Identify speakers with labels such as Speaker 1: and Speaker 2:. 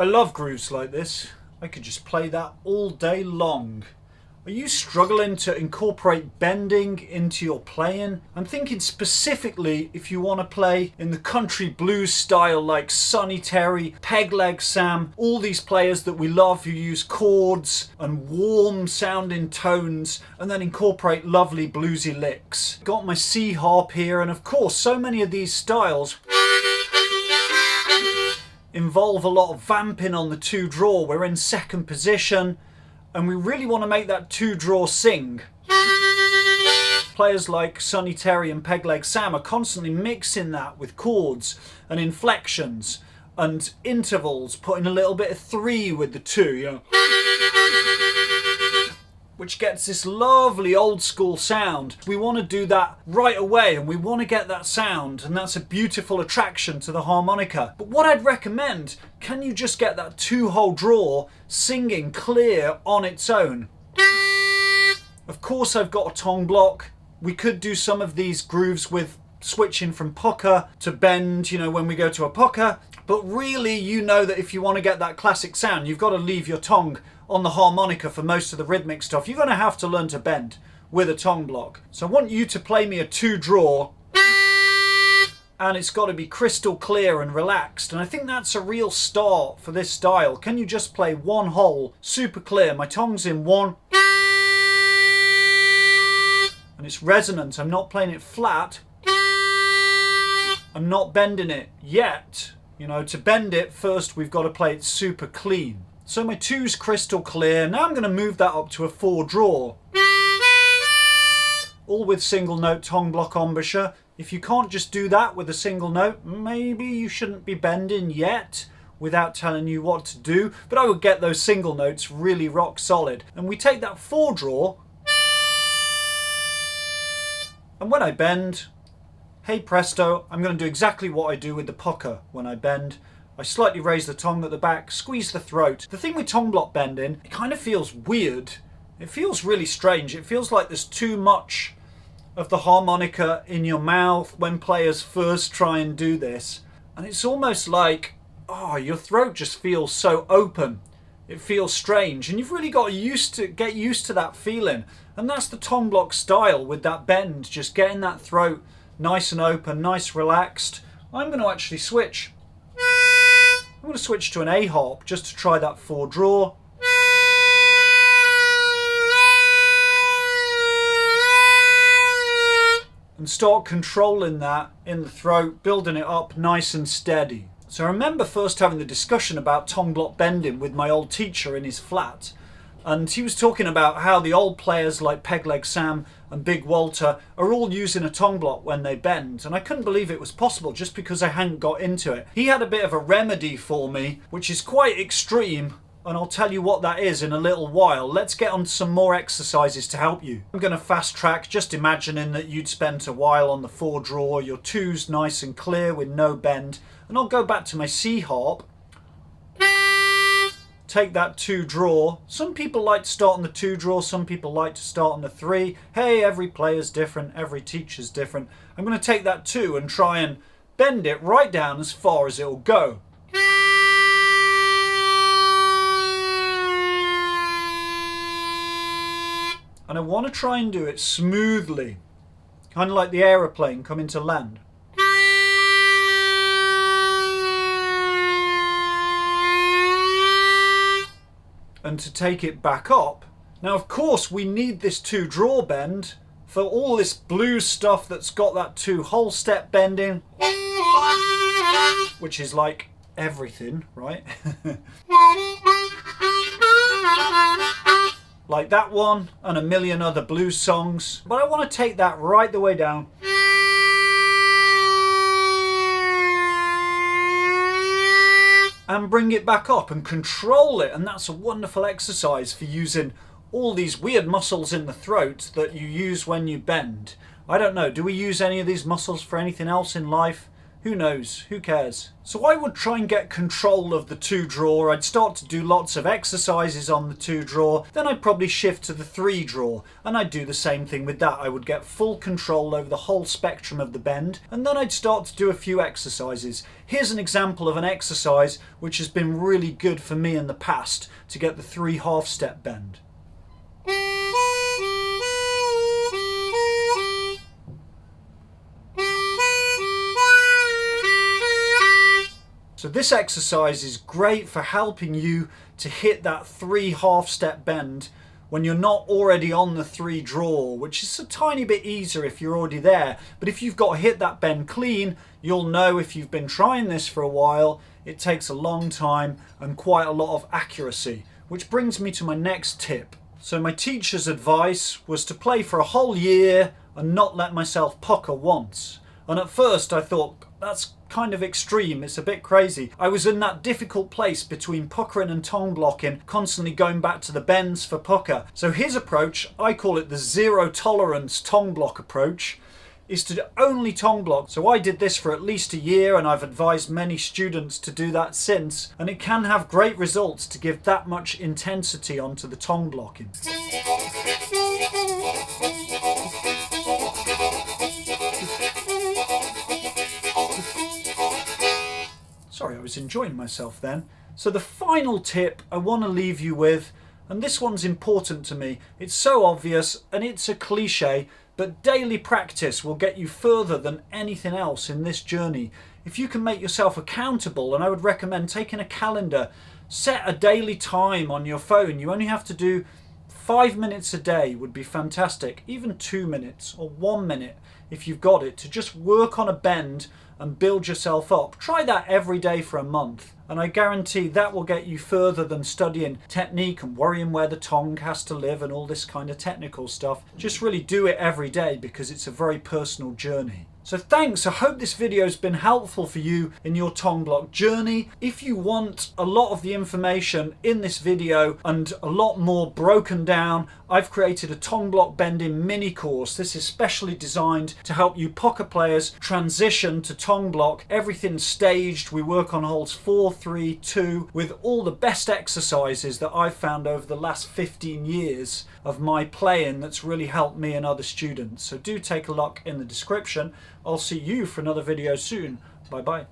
Speaker 1: love grooves like this. I could just play that all day long. Are you struggling to incorporate bending into your playing? I'm thinking specifically if you want to play in the country blues style like Sonny Terry, Pegleg Sam, all these players that we love who use chords and warm sounding tones and then incorporate lovely bluesy licks. Got my C harp here, and of course so many of these styles involve a lot of vamping on the 2-draw. We're in second position and we really want to make that 2-draw sing. Players like Sonny Terry and Pegleg Sam are constantly mixing that with chords and inflections and intervals, putting a little bit of 3 with the 2, you know, which gets this lovely old school sound. We want to do that right away and we want to get that sound, and that's a beautiful attraction to the harmonica. But what I'd recommend, can you just get that 2-hole draw singing clear on its own? Of course I've got a tongue block. We could do some of these grooves with switching from pucker to bend, you know, when we go to a pucker. But really, you know that if you want to get that classic sound, you've got to leave your tongue on the harmonica for most of the rhythmic stuff. You're going to have to learn to bend with a tongue block. So I want you to play me a 2-draw, and it's got to be crystal clear and relaxed. And I think that's a real start for this style. Can you just play 1 hole, super clear? My tongue's in 1. And it's resonant. I'm not playing it flat. I'm not bending it yet. You know, to bend it, first we've got to play it super clean. So my 2's crystal clear. Now I'm going to move that up to a 4-draw. All with single note tongue block embouchure. If you can't just do that with a single note, maybe you shouldn't be bending yet without telling you what to do. But I would get those single notes really rock solid. And we take that 4-draw. And when I bend, hey presto, I'm going to do exactly what I do with the pucker when I bend. I slightly raise the tongue at the back, squeeze the throat. The thing with tongue block bending, it kind of feels weird. It feels really strange. It feels like there's too much of the harmonica in your mouth when players first try and do this. And it's almost like, oh, your throat just feels so open. It feels strange. And you've really got to get used to that feeling. And that's the tongue block style with that bend, just getting that throat nice and open, nice relaxed. I'm going to actually switch. I'm going to switch to an A harp just to try that 4-draw. And start controlling that in the throat, building it up nice and steady. So I remember first having the discussion about tongue block bending with my old teacher in his flat. And he was talking about how the old players like Pegleg Sam and Big Walter are all using a tongue block when they bend. And I couldn't believe it was possible just because I hadn't got into it. He had a bit of a remedy for me, which is quite extreme. And I'll tell you what that is in a little while. Let's get on to some more exercises to help you. I'm going to fast track, just imagining that you'd spent a while on the 4-draw, your 2's nice and clear with no bend. And I'll go back to my C harp. Take that 2-draw. Some people like to start on the 2-draw, some people like to start on the 3. Hey, every player's different, every teacher's different. I'm going to take that 2 and try and bend it right down as far as it'll go. And I want to try and do it smoothly, kind of like the aeroplane coming to land. And to take it back up. Now of course we need this 2-draw bend for all this blues stuff that's got that 2-hole step bending, which is like everything, right? Like that one and a million other blues songs. But I want to take that right the way down. And bring it back up and control it. And that's a wonderful exercise for using all these weird muscles in the throat that you use when you bend. I don't know, do we use any of these muscles for anything else in life? Who knows? Who cares? So I would try and get control of the 2 drawer. I'd start to do lots of exercises on the 2 drawer. Then I'd probably shift to the 3 drawer. And I'd do the same thing with that. I would get full control over the whole spectrum of the bend. And then I'd start to do a few exercises. Here's an example of an exercise which has been really good for me in the past to get the 3 half-step bend. So this exercise is great for helping you to hit that 3 half-step bend when you're not already on the 3 drawer, which is a tiny bit easier if you're already there. But if you've got to hit that bend clean, you'll know if you've been trying this for a while, it takes a long time and quite a lot of accuracy. Which brings me to my next tip. So my teacher's advice was to play for a whole year and not let myself pucker once. And at first I thought, that's kind of extreme, it's a bit crazy. I was in that difficult place between puckering and tongue blocking, constantly going back to the bends for pucker. So his approach, I call it the 0 tolerance tongue block approach, is to only tongue block. So I did this for at least a year and I've advised many students to do that since, and it can have great results to give that much intensity onto the tongue blocking. Sorry, I was enjoying myself then. So the final tip I want to leave you with, and this one's important to me, it's so obvious and it's a cliche, but daily practice will get you further than anything else in this journey. If you can make yourself accountable, and I would recommend taking a calendar, set a daily time on your phone. You only have to do 5 minutes a day would be fantastic, even 2 minutes or 1 minute if you've got it, to just work on a bend and build yourself up. Try that every day for a month and I guarantee that will get you further than studying technique and worrying where the tongue has to live and all this kind of technical stuff. Just really do it every day because it's a very personal journey. So thanks, I hope this video has been helpful for you in your tongue block journey. If you want a lot of the information in this video and a lot more broken down, I've created a tongue block bending mini course. This is specially designed to help you pucker players transition to tongue block. Everything's staged. We work on holes 4, 3, 2 with all the best exercises that I've found over the last 15 years of my playing that's really helped me and other students. So do take a look in the description. I'll see you for another video soon. Bye bye.